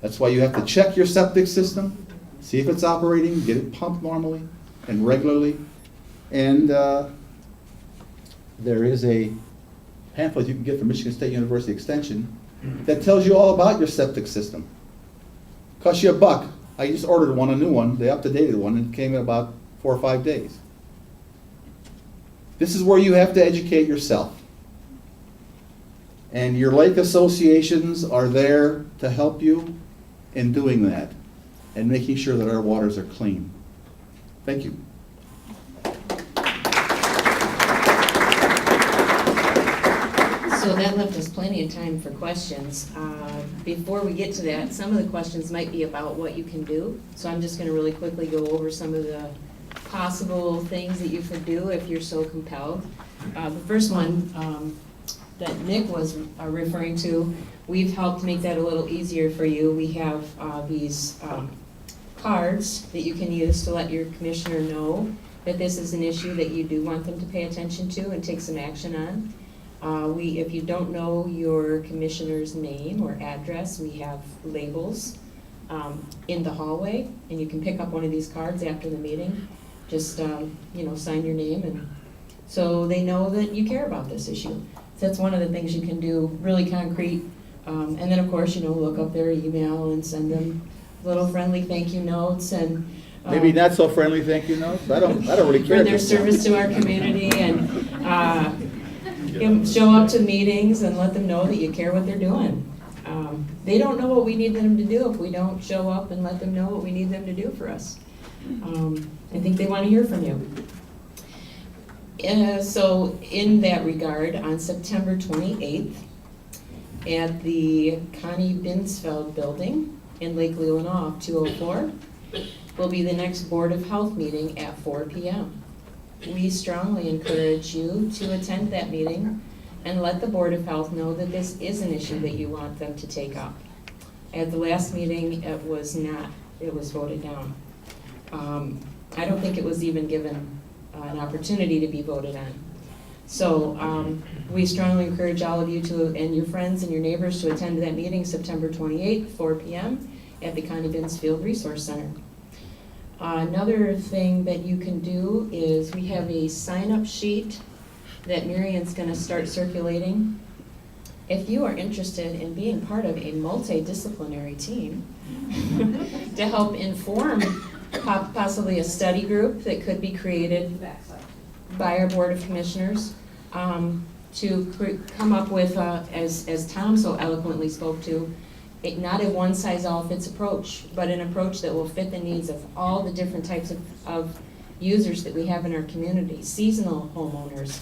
That's why you have to check your septic system, see if it's operating, get it pumped normally and regularly. And there is a pamphlet you can get from Michigan State University Extension that tells you all about your septic system. Costs you $1. I just ordered one, a new one, the up-to-date one, and it came in about 4 or 5 days. This is where you have to educate yourself. And your lake associations are there to help you in doing that and making sure that our waters are clean. Thank you. So that left us plenty of time for questions. Before we get to that, some of the questions might be about what you can do. So I'm just going to really quickly go over some of the possible things that you could do if you're so compelled. The first one that Nick was referring to, we've helped make that a little easier for you. We have these cards that you can use to let your commissioner know that this is an issue that you do want them to pay attention to and take some action on. If you don't know your commissioner's name or address, we have labels in the hallway, and you can pick up one of these cards after the meeting. Just sign your name, and so they know that you care about this issue. So that's one of the things you can do, really concrete. And then of course, look up their email and send them little friendly thank you notes and Maybe not so friendly thank you notes. I don't really care. For their service to our community, and show up to meetings and let them know that you care what they're doing. They don't know what we need them to do if we don't show up and let them know what we need them to do for us. I think they want to hear from you. So in that regard, on September 28th, at the Connie Binsfeld Building in Lake Leelanau, 204, will be the next Board of Health meeting at 4 p.m. We strongly encourage you to attend that meeting and let the Board of Health know that this is an issue that you want them to take up. At the last meeting, it was not. It was voted down. I don't think it was even given an opportunity to be voted on. So we strongly encourage all of you and your friends and your neighbors to attend that meeting September 28th, 4 p.m. at the Connie Binsfield Resource Center. Another thing that you can do is we have a sign-up sheet that Marion's going to start circulating. If you are interested in being part of a multidisciplinary team to help inform possibly a study group that could be created by our Board of Commissioners to come up with, as Tom so eloquently spoke to, not a one-size-all-fits approach, but an approach that will fit the needs of all the different types of users that we have in our community. Seasonal homeowners,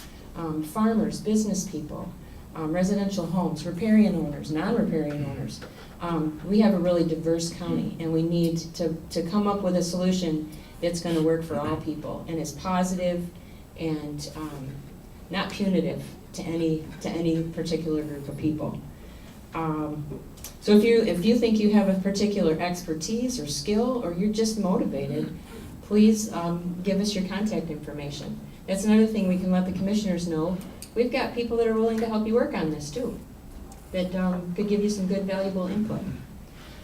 farmers, business people, residential homes, riparian owners, non-riparian owners. We have a really diverse county, and we need to come up with a solution that's going to work for all people and is positive and not punitive to any particular group of people. So if you think you have a particular expertise or skill, or you're just motivated, please give us your contact information. That's another thing we can let the commissioners know. We've got people that are willing to help you work on this too, that could give you some good, valuable input.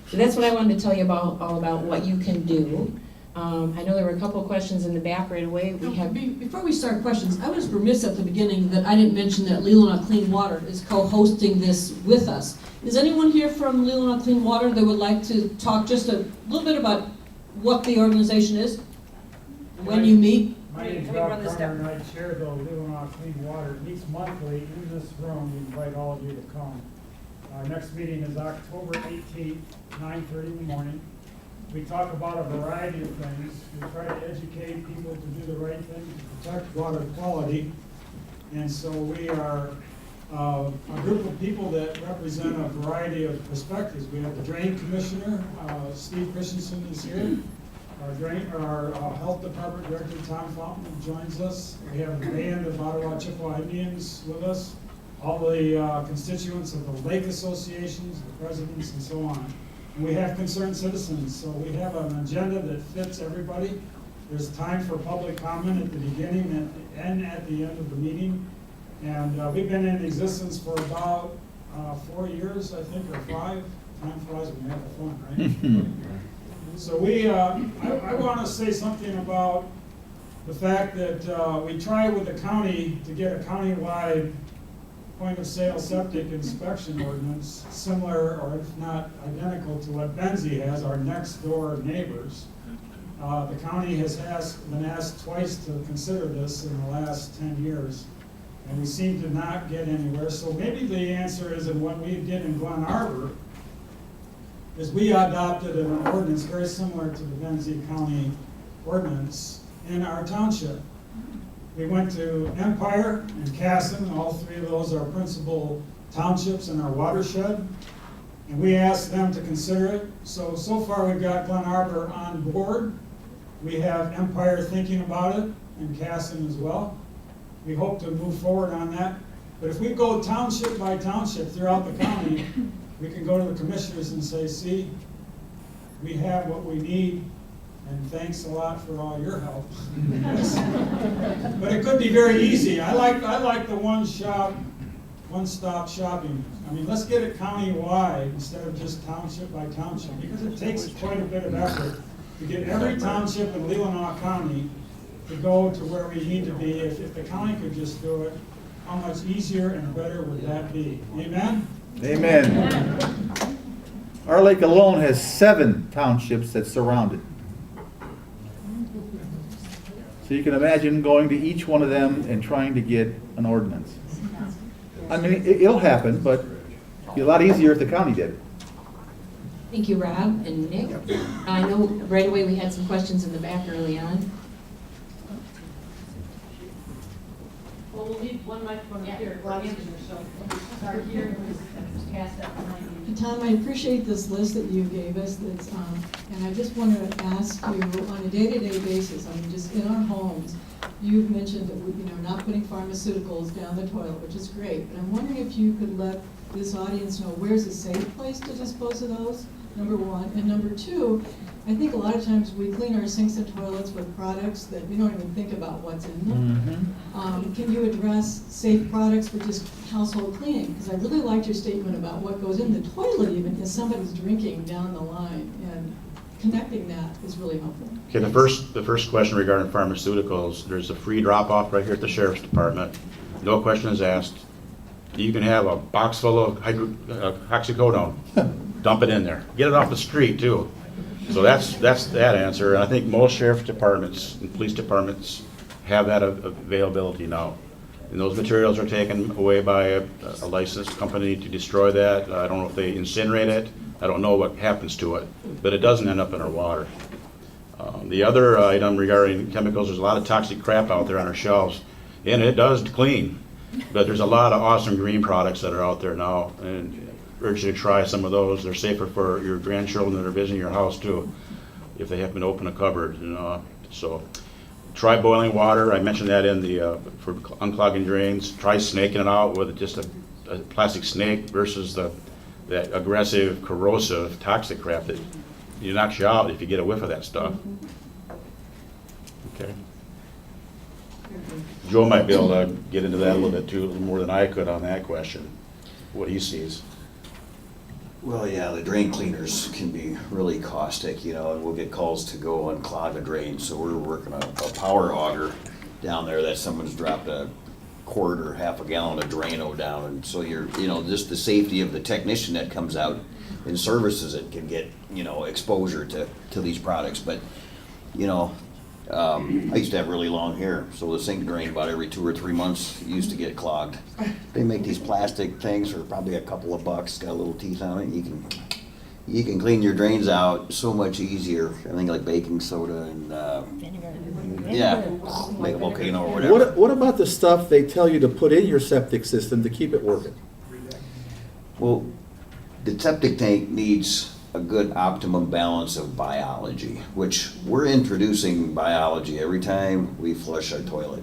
So that's what I wanted to tell you all about what you can do. I know there were a couple of questions in the back right away. Before we start questions, I was remiss at the beginning that I didn't mention that Leelanau Clean Water is co-hosting this with us. Is anyone here from Leelanau Clean Water that would like to talk just a little bit about what the organization is, when you meet? My name is Bob Carter, and I chair the Leelanau Clean Water. It meets monthly in this room. We invite all of you to come. Our next meeting is October 18th, 9:30 in the morning. We talk about a variety of things. We try to educate people to do the right thing to protect water quality. And so we are a group of people that represent a variety of perspectives. We have the Drain Commissioner, Steve Christensen is here. Our Health Department Director, Tom Fountain, joins us. We have a band of Ottawa Chippewa Indians with us, all the constituents of the lake associations, the presidents, and so on. And we have concerned citizens, so we have an agenda that fits everybody. There's time for public comment at the beginning and at the end of the meeting. And we've been in existence for about 4 years, I think, or 5. time flies when you have fun, right? So I want to say something about the fact that we tried with the county to get a countywide point-of-sale septic inspection ordinance, similar or if not identical to what Benzie has, our next-door neighbors. The county has been asked twice to consider this in the last 10 years, and we seem to not get anywhere. So maybe the answer is, and what we did in Glen Arbor, is we adopted an ordinance very similar to the Benzie County ordinance in our township. We went to Empire and Casson, all three of those are principal townships in our watershed, and we asked them to consider it. So far we've got Glen Arbor on board. We have Empire thinking about it, and Casson as well. We hope to move forward on that. But if we go township by township throughout the county, we can go to the commissioners and say, see, we have what we need, and thanks a lot for all your help. But it could be very easy. I like the one-stop shopping. I mean, let's get it county-wide instead of just township by township, because it takes quite a bit of effort to get every township in Leelanau County to go to where we need to be. If the county could just do it, how much easier and better would that be? Amen? Amen. Our lake alone has 7 townships that surround it. So you can imagine going to each one of them and trying to get an ordinance. I mean, it'll happen, but it'd be a lot easier if the county did it. Thank you, Rob and Nick. I know right away we had some questions in the back early on. Well, we'll leave one microphone here, so start here and pass that behind you. And Tom, I appreciate this list that you gave us, that's, and I just wanted to ask you, on a day-to-day basis, I mean, just in our homes, you've mentioned that we, not putting pharmaceuticals down the toilet, which is great, but I'm wondering if you could let this audience know where's a safe place to dispose of those, number one, and number two, I think a lot of times we clean our sinks and toilets with products that we don't even think about what's in them. Can you address safe products for just household cleaning? Because I really liked your statement about what goes in the toilet even as somebody's drinking down the line, and connecting that is really helpful. Okay, the first question regarding pharmaceuticals, there's a free drop-off right here at the Sheriff's Department. No questions asked. You can have a box full of hydroxycodone, dump it in there. Get it off the street too. So that's that answer. And I think most sheriff's departments and police departments have that availability now. And those materials are taken away by a licensed company to destroy that. I don't know if they incinerate it. I don't know what happens to it, but it doesn't end up in our water. The other item regarding chemicals, there's a lot of toxic crap out there on our shelves, and it does clean. But there's a lot of awesome green products that are out there now, and I urge you to try some of those. They're safer for your grandchildren that are visiting your house too, if they happen to open a cupboard. So try boiling water. I mentioned that in the for unclogging drains. Try snaking it out with just a plastic snake versus that aggressive, corrosive, toxic crap that knocks you out if you get a whiff of that stuff. Okay. Joe might be able to get into that a little bit too, a little more than I could on that question, what he sees. Well, yeah, the drain cleaners can be really caustic, and we'll get calls to go unclog a drain. So we're working a power auger down there that someone's dropped a quart or half a gallon of Drano down. And so just the safety of the technician that comes out and services it can get, exposure to these products. But, I used to have really long hair, so the sink drain about every 2 or 3 months used to get clogged. They make these plastic things for probably a couple of bucks, got little teeth on it. You can clean your drains out so much easier. I think like baking soda and make a volcano or whatever. What about the stuff they tell you to put in your septic system to keep it working? Well, the septic tank needs a good optimum balance of biology, which we're introducing biology every time we flush our toilet.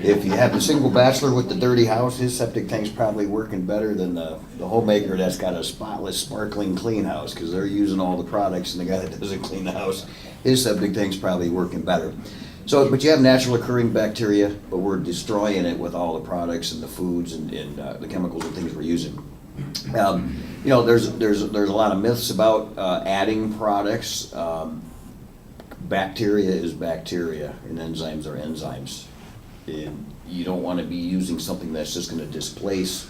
If you have the single bachelor with the dirty house, his septic tank's probably working better than the homemaker that's got a spotless, sparkling, clean house, because they're using all the products, and the guy that doesn't clean the house, his septic tank's probably working better. So, but you have natural occurring bacteria, but we're destroying it with all the products and the foods and the chemicals and things we're using. You know, there's a lot of myths about adding products. Bacteria is bacteria, and enzymes are enzymes. And you don't want to be using something that's just going to displace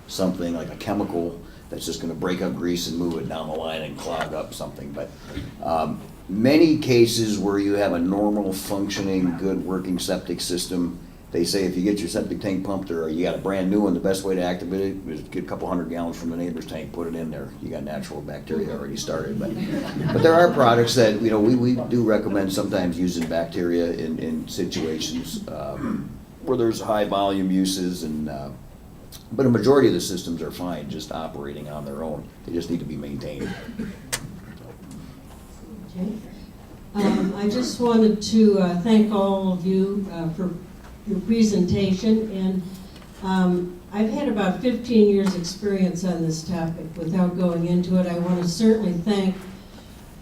something like a chemical that's just going to break up grease and move it down the line and clog up something. But many cases where you have a normal functioning, good working septic system, they say if you get your septic tank pumped or you got a brand new one, the best way to activate it is get a couple 100 gallons from the neighbor's tank, put it in there. You got natural bacteria already started. But there are products that, you know, we do recommend sometimes using bacteria in situations where there's high volume uses, and but a majority of the systems are fine just operating on their own. They just need to be maintained. Okay. I just wanted to thank all of you for your presentation, and I've had about 15 years experience on this topic. Without going into it, I want to certainly thank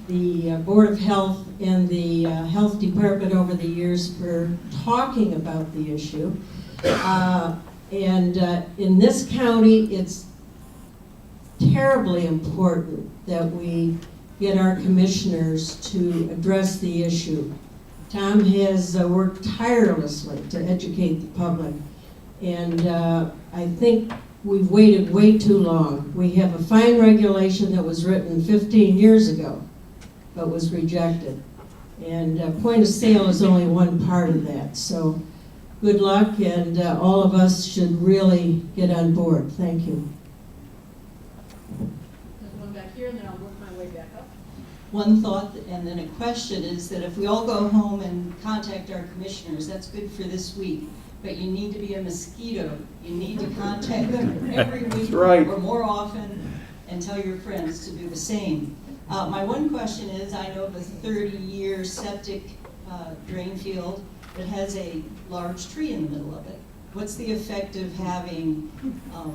the Board of Health and the Health Department over the years for talking about the issue. And in this county, it's terribly important that we get our commissioners to address the issue. Tom has worked tirelessly to educate the public, and I think we've waited way too long. We have a fine regulation that was written 15 years ago, but was rejected. And point of sale is only one part of that. So good luck, and all of us should really get on board. Thank you. There's one back here, and then I'll work my way back up. One thought and then a question is that if we all go home and contact our commissioners, that's good for this week, but you need to be a mosquito. You need to contact them every week right. or more often, and tell your friends to do the same. My one question is, I know of a 30-year septic drain field that has a large tree in the middle of it. What's the effect of having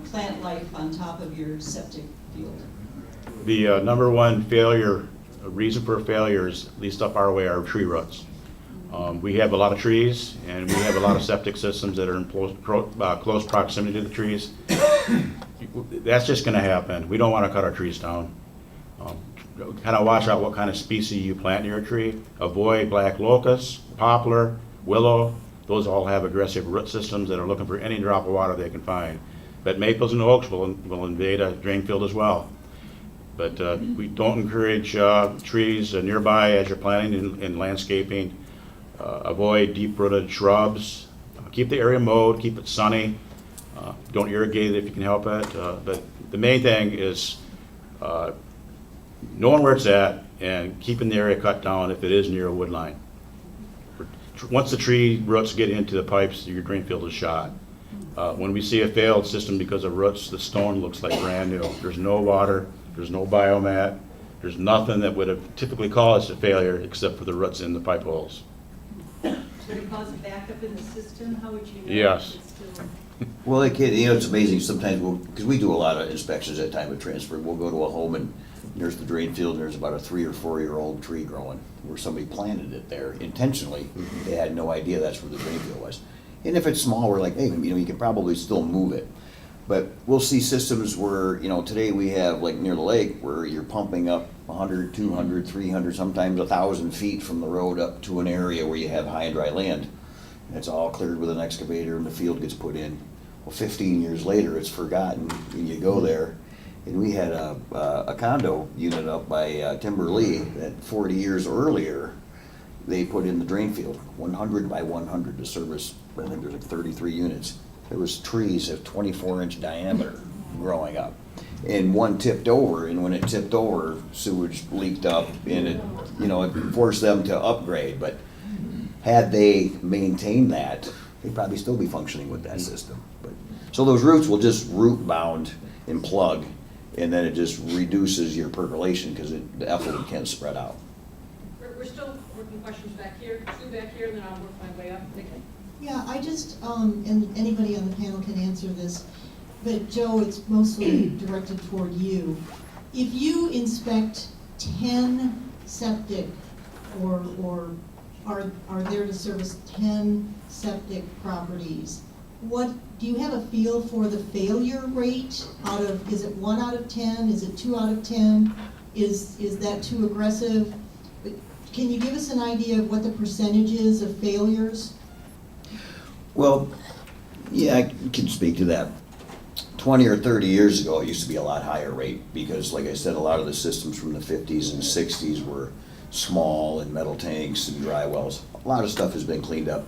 plant life on top of your septic field? The number one reason for failures, at least up our way, are tree roots. We have a lot of trees, and we have a lot of septic systems that are in close proximity to the trees. That's just going to happen. We don't want to cut our trees down. Kind of watch out what kind of species you plant in your tree. Avoid black locust, poplar, willow. Those all have aggressive root systems that are looking for any drop of water they can find. But maples and oaks will invade a drain field as well. But we don't encourage trees nearby as you're planting in landscaping. Avoid deep-rooted shrubs. Keep the area mowed, keep it sunny. Don't irrigate it if you can help it. But the main thing is knowing where it's at and keeping the area cut down if it is near a wood line. Once the tree roots get into the pipes, your drain field is shot. When we see a failed system because of roots, the stone looks like brand new. There's no water, there's no biomat, there's nothing that would have typically caused a failure except for the roots in the pipe holes. Would it cause a backup in the system? How would you know? Yes. if it's still- Well, it can, you know, it's amazing, sometimes because we do a lot of inspections at time of transfer, we'll go to a home and there's the drain field, and there's about a 3 or 4 year old tree growing, where somebody planted it there intentionally. They had no idea that's where the drain field was. And if it's small, we're like, hey, you know, you can probably still move it. But we'll see systems where, you know, today we have, like near the lake, where you're pumping up 100, 200, 300, sometimes 1,000 feet from the road up to an area where you have high and dry land. And it's all cleared with an excavator and the field gets put in. Well, 15 years later, it's forgotten, and you go there. And we had a condo unit up by Timberley that 40 years earlier, they put in the drain field, 100 by 100 to service, I think there's like 33 units. There was trees of 24-inch diameter growing up. And one tipped over, and when it tipped over, sewage leaked up, and it, you know, it forced them to upgrade. But had they maintained that, they'd probably still be functioning with that system. But so those roots will just root bound and plug, and then it just reduces your percolation because the effluent can't spread out. We're still working questions back here, 2 back here, and then I'll work my way up. Okay. Yeah, I just, and anybody on the panel can answer this, but Joe, it's mostly directed toward you. If you inspect 10 septic or are there to service 10 septic properties, what, do you have a feel for the failure rate out of, is it 1 out of 10, is it 2 out of 10? Is that too aggressive? Can you give us an idea of what the percentage is of failures? Well, yeah, I can speak to that. 20 or 30 years ago, it used to be a lot higher rate because, like I said, a lot of the systems from the 50s and 60s were small and metal tanks and dry wells. A lot of stuff has been cleaned up.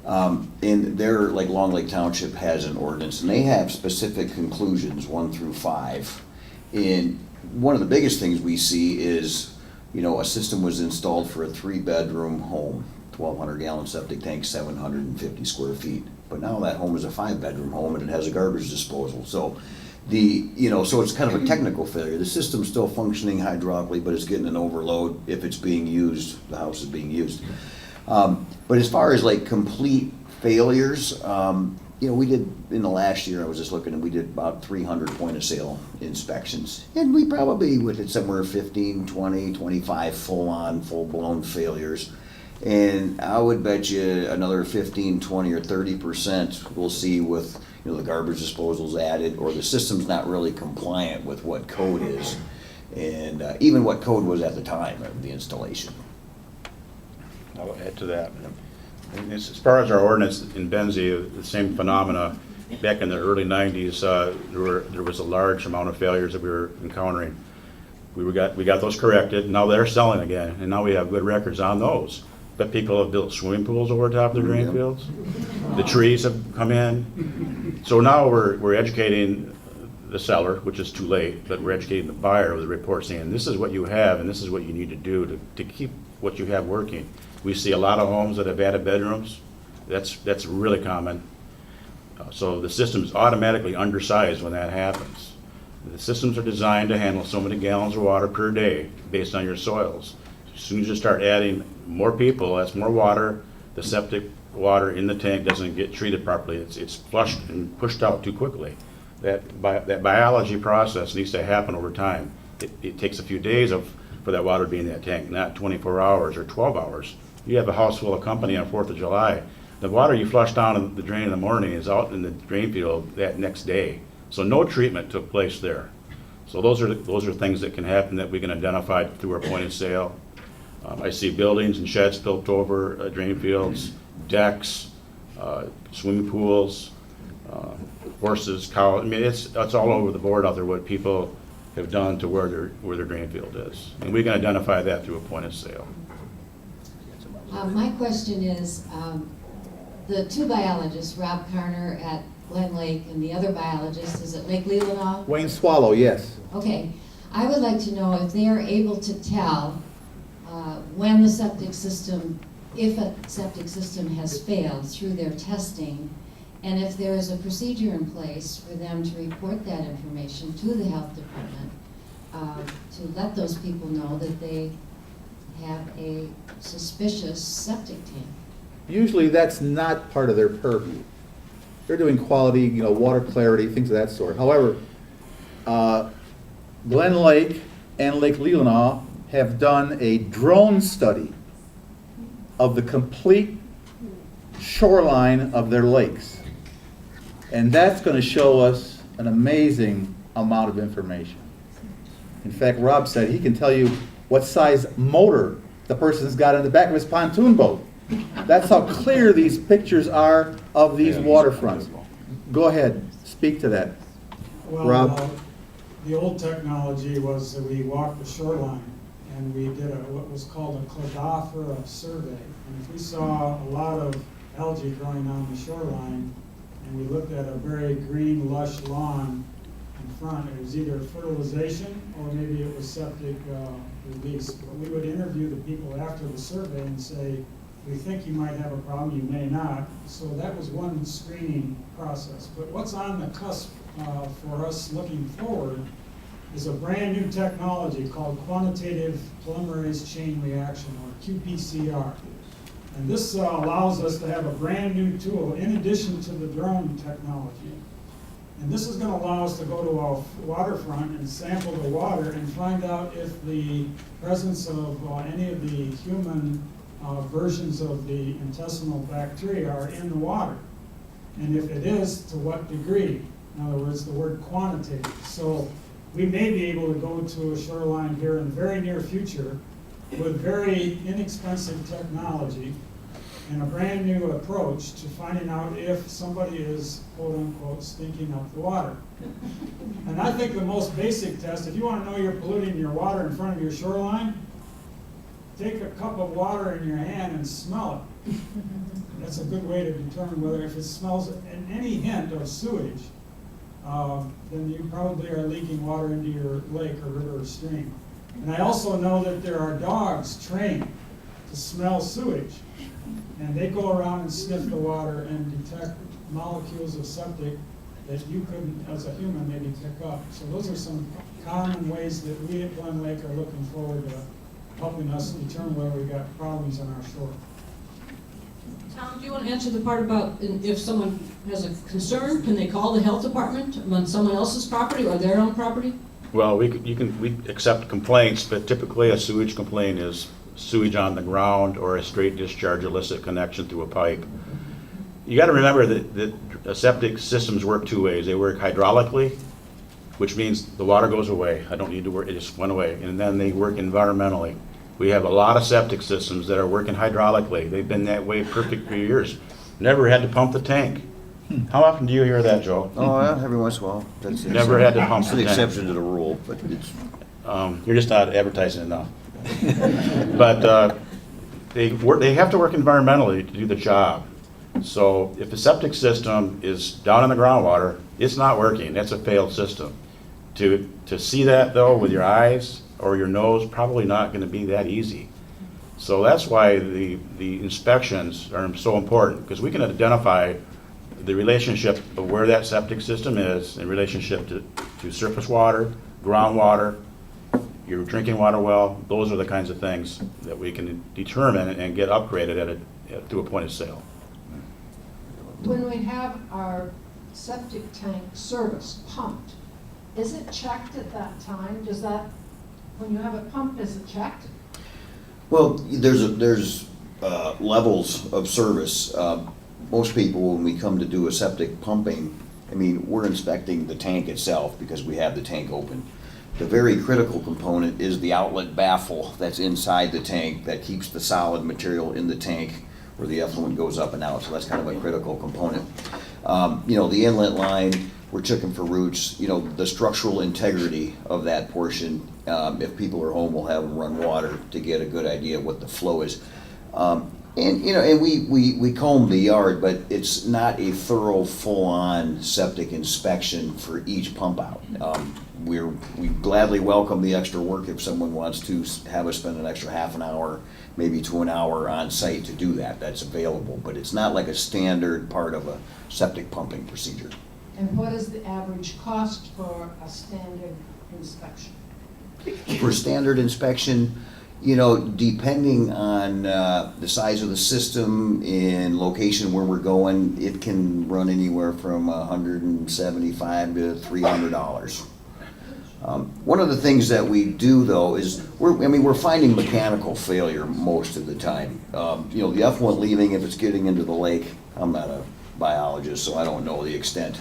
And they're, like Long Lake Township has an ordinance, and they have specific conclusions, 1 through 5. And one of the biggest things we see is, you know, a system was installed for a 3-bedroom home, 1,200-gallon septic tank, 750 square feet. But now that home is a 5-bedroom home and it has a garbage disposal. So so it's kind of a technical failure. The system's still functioning hydraulically, but it's getting an overload. If it's being used, the house is being used. But as far as like complete failures, we did, in the last year, I was just looking, and we did about 300 point of sale inspections. And we probably hit somewhere 15, 20, 25 full-blown failures. And I would bet you another 15, 20, or 30% we'll see with, the garbage disposals added, or the system's not really compliant with what code is, and even what code was at the time of the installation. I'll add to that. And as far as our ordinance in Benzie, the same phenomena. Back in the early 90s, there was a large amount of failures that we were encountering. We got those corrected. Now they're selling again, and now we have good records on those. But people have built swimming pools over top of their drain fields. The trees have come in. So now we're educating the seller, which is too late, but we're educating the buyer with a report saying, this is what you have and this is what you need to do to keep what you have working. We see a lot of homes that have added bedrooms. That's really common. So the system is automatically undersized when that happens. The systems are designed to handle so many gallons of water per day based on your soils. As soon as you start adding more people, that's more water. The septic water in the tank doesn't get treated properly. It's flushed and pushed out too quickly. That biology process needs to happen over time. It takes a few days for that water to be in that tank, not 24 hours or 12 hours. You have a house full of company on 4th of July. The water you flush down the drain in the morning is out in the drain field that next day. So no treatment took place there. So those are things that can happen that we can identify through our point of sale. I see buildings and sheds built over drain fields, decks, swimming pools, horses, cows. I mean, it's all over the board out there what people have done to where their drain field is. And we can identify that through a point of sale. My question is, the 2 biologists, Rob Carner at Glen Lake and the other biologist is at Lake Leelanau? Wayne Swallow, yes. Okay. I would like to know if they are able to tell when the septic system, if a septic system has failed through their testing, and if there is a procedure in place for them to report that information to the health department, to let those people know that they have a suspicious septic tank. Usually that's not part of their purview. They're doing quality, water clarity, things of that sort. However, Glen Lake and Lake Leelanau have done a drone study of the complete shoreline of their lakes. And that's going to show us an amazing amount of information. In fact, Rob said he can tell you what size motor the person's got in the back of his pontoon boat. That's how clear these pictures are of these waterfronts. Go ahead, speak to that. Well, Rob? The old technology was that we walked the shoreline and we did what was called a cladophora survey. And if we saw a lot of algae growing on the shoreline and we looked at a very green, lush lawn in front, it was either fertilization or maybe it was septic release. But we would interview the people after the survey and say, we think you might have a problem, you may not. So that was one screening process. But what's on the cusp for us looking forward is a brand new technology called quantitative polymerase chain reaction, or QPCR. And this allows us to have a brand new tool in addition to the drone technology. And this is going to allow us to go to a waterfront and sample the water and find out if the presence of any of the human versions of the intestinal bacteria are in the water. And if it is, to what degree? In other words, the word quantitative. So we may be able to go to a shoreline here in the very near future with very inexpensive technology and a brand new approach to finding out if somebody is quote unquote stinking up the water. And I think the most basic test, if you want to know you're polluting your water in front of your shoreline, take a cup of water in your hand and smell it. That's a good way to determine whether if it smells any hint of sewage, then you probably are leaking water into your lake or river or stream. And I also know that there are dogs trained to smell sewage. And they go around and sniff the water and detect molecules of septic that you couldn't, as a human, maybe pick up. So those are some common ways that we at Glen Lake are looking forward to helping us determine whether we've got problems on our shore. Tom, do you want to answer the part about if someone has a concern, can they call the health department on someone else's property or their own property? Well, we accept complaints, but typically a sewage complaint is sewage on the ground or a straight discharge illicit connection through a pipe. You got to remember that septic systems work two ways. They work hydraulically, which means the water goes away. I don't need to work, it just went away. And then they work environmentally. We have a lot of septic systems that are working hydraulically. They've been that way perfect for years. Never had to pump the tank. How often do you hear that, Joe? Oh, yeah, every once in a while. That's Never had to pump It's the an tank. exception to the rule, but it's, You're just not advertising enough. But they have to work environmentally to do the job. So if the septic system is down in the groundwater, it's not working. That's a failed system. To see that though with your eyes or your nose, probably not going to be that easy. So that's why the inspections are so important, because we can identify the relationship of where that septic system is in relationship to surface water, groundwater, your drinking water well. Those are the kinds of things that we can determine and get upgraded to a point of sale. When we have our septic tank service pumped, is it checked at that time? Does that, when you have it pumped, is it checked? well, there's levels of service. Most people, when we come to do a septic pumping, I mean, we're inspecting the tank itself because we have the tank open. The very critical component is the outlet baffle that's inside the tank that keeps the solid material in the tank where the effluent goes up and out. So that's kind of a critical component. You know, the inlet line, we're checking for roots. You know, the structural integrity of that portion. If people are home, we'll have them run water to get a good idea of what the flow is. And you know, and we comb the yard, but it's not a thorough, full-on septic inspection for each pump out. We gladly welcome the extra work if someone wants to have us spend an extra half an hour, maybe to an hour on site to do that. That's available, but it's not like a standard part of a septic pumping procedure. And what is the average cost for a standard inspection? For standard inspection, you know, depending on the size of the system and location where we're going, it can run anywhere from $175 to $300. One of the things that we do though is we're finding mechanical failure most of the time. You know, the effluent leaving, if it's getting into the lake, I'm not a biologist, so I don't know the extent.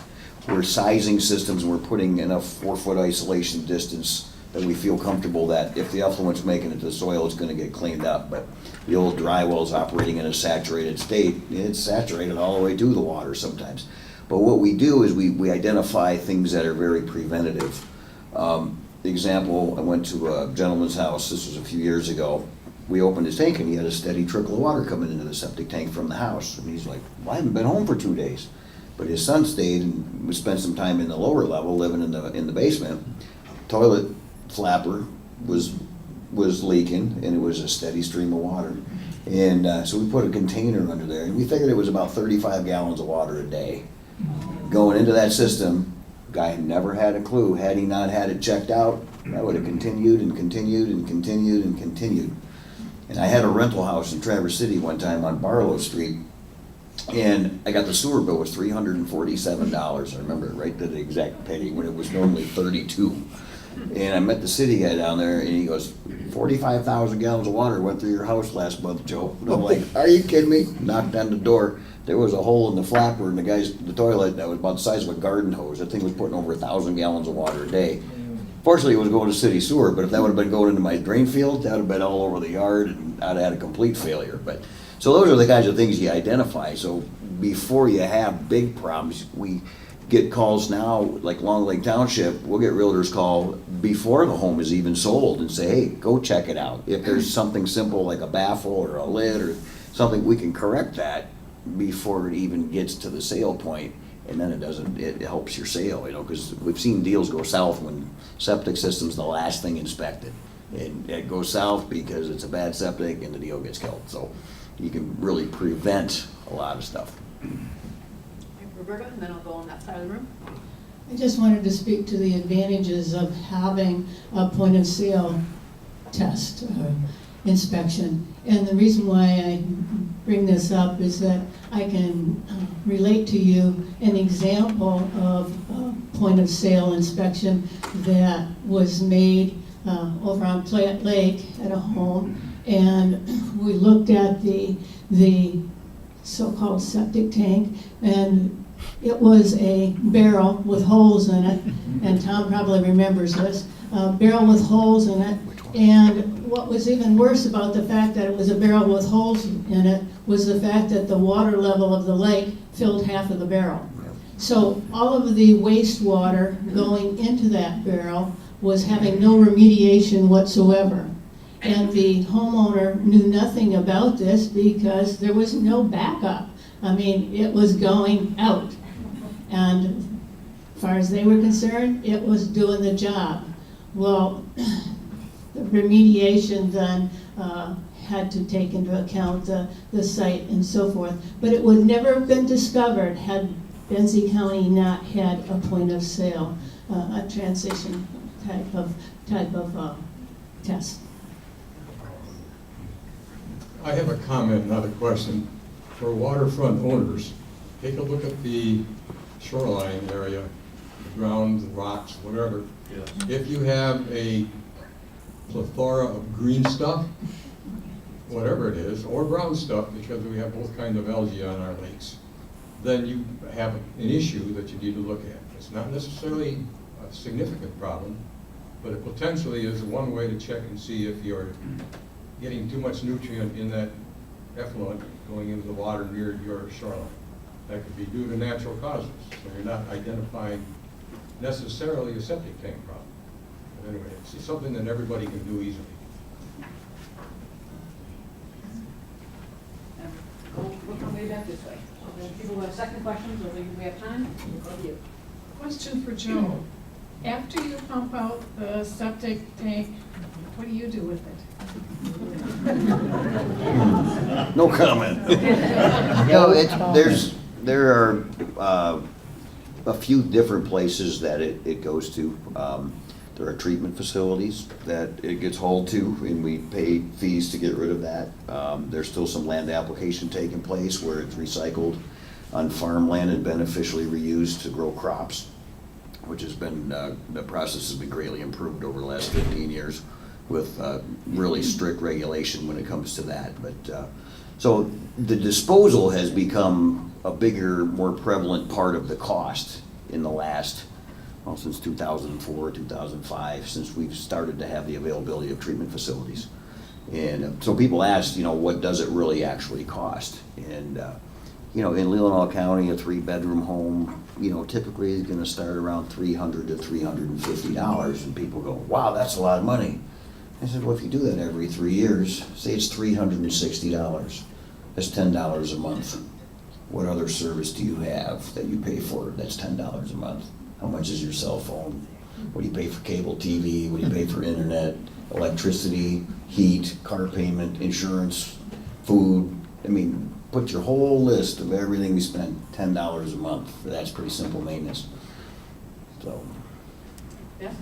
We're sizing systems and we're putting enough 4-foot isolation distance that we feel comfortable that if the effluent's making it to the soil, it's gonna get cleaned up. But the old dry well's operating in a saturated state, it's saturated all the way to the water sometimes. But what we do is we identify things that are very preventative. Example, I went to a gentleman's house, this was a few years ago. We opened his tank and he had a steady trickle of water coming into the septic tank from the house. And he's like, well, I haven't been home for 2 days. But his son stayed and we spent some time in the lower level, living in the basement. Toilet flapper was leaking and it was a steady stream of water. And so we put a container under there and we figured it was about 35 gallons of water a day. Going into that system, guy never had a clue. Had he not had it checked out, that would have continued and continued and continued and continued. And I had a rental house in Traverse City one time on Barlow Street, and I got the sewer bill was $347. I remember it right to the exact penny when it was normally $32. And I met the city guy down there and he goes, 45,000 gallons of water went through your house last month, Joe. And I'm like, are you kidding me? Knocked on the door. There was a hole in the flapper in the toilet that was about the size of a garden hose. That thing was putting over 1,000 gallons of water a day. Fortunately, it was going to city sewer, but if that would have been going into my drain field, that would have been all over the yard, and I'd have had a complete failure. But so those are the kinds of things you identify. So before you have big problems, we get calls now, like Long Lake Township, we'll get realtors call before the home is even sold and say, hey, go check it out. If there's something simple like a baffle or a lid or something, we can correct that before it even gets to the sale point. And then it helps your sale, you know, because we've seen deals go south when septic system's the last thing inspected. And it goes south because it's a bad septic and the deal gets killed. So you can really prevent a lot of stuff. Roberta, and then I'll go on that side of the room. I just wanted to speak to the advantages of having a point of sale test inspection. And the reason why I bring this up is that I can relate to you an example of a point of sale inspection that was made over on Platte Lake at a home. And we looked at the so-called septic tank, and it was a barrel with holes in it, and Tom probably remembers this, a barrel with holes in it. And what was even worse about the fact that it was a barrel with holes in it was the fact that the water level of the lake filled half of the barrel. So all of the wastewater going into that barrel was having no remediation whatsoever. And the homeowner knew nothing about this because there was no backup. I mean, it was going out. And as far as they were concerned, it was doing the job. Well, the remediation then had to take into account the site and so forth. But it would never have been discovered had Benzie County not had a point of sale, a transition type of test. I have a comment, not a question. For waterfront owners, take a look at the shoreline area, the ground, the rocks, whatever. Yes. If you have a plethora of green stuff, whatever it is, or brown stuff, because we have both kinds of algae on our lakes, then you have an issue that you need to look at. It's not necessarily a significant problem, but it potentially is one way to check and see if you're getting too much nutrient in that effluent going into the water near your shoreline. That could be due to natural causes, so you're not identifying necessarily a septic tank problem. But anyway, it's something that everybody can do easily. We'll come way back this way. So then people who have second questions, or we have time, go to you. Question for Joe. After you pump out the septic tank, what do you do with it? No comment. There are a few different places that it goes to. There are treatment facilities that it gets hauled to, and we pay fees to get rid of that. There's still some land application taking place where it's recycled on farmland and beneficially reused to grow crops, which has been, the process has been greatly improved over the last 15 years with really strict regulation when it comes to that. But so the disposal has become a bigger, more prevalent part of the cost in the last, well, since 2004, 2005, since we've started to have the availability of treatment facilities. And so people ask, you know, what does it really actually cost? And, you know, in Leelanau County, a 3-bedroom home, you know, typically is gonna start around $300 to $350, and people go, wow, that's a lot of money. I said, well, if you do that every 3 years, say it's $360. That's $10 a month. What other service do you have that you pay for that's $10 a month? How much is your cell phone? What do you pay for cable TV? What do you pay for internet, electricity, heat, car payment, insurance, food? I mean, put your whole list of everything we spend, $10 a month. That's pretty simple maintenance. So. Yes?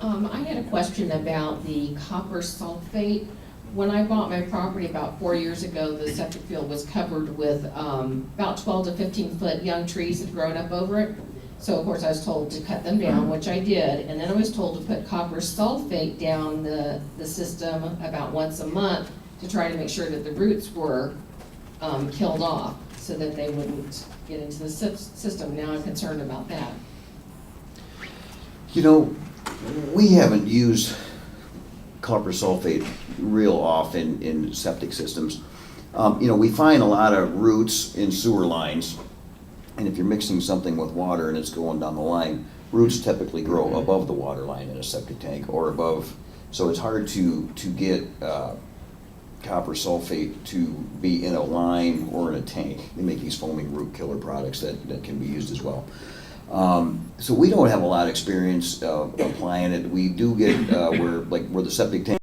I had a question about the copper sulfate. When I bought my property about 4 years ago, the septic field was covered with about 12 to 15 foot young trees that had grown up over it. So of course I was told to cut them down, which I did, and then I was told to put copper sulfate down the system about once a month to try to make sure that the roots were killed off, so that they wouldn't get into the system. Now I'm concerned about that. You know, we haven't used copper sulfate real often in septic systems. You know, we find a lot of roots in sewer lines, and if you're mixing something with water and it's going down the line, roots typically grow above the water line in a septic tank or above. So it's hard to get copper sulfate to be in a line or in a tank. They make these foaming root killer products that can be used as well. So we don't have a lot of experience applying it. We do get where the septic tank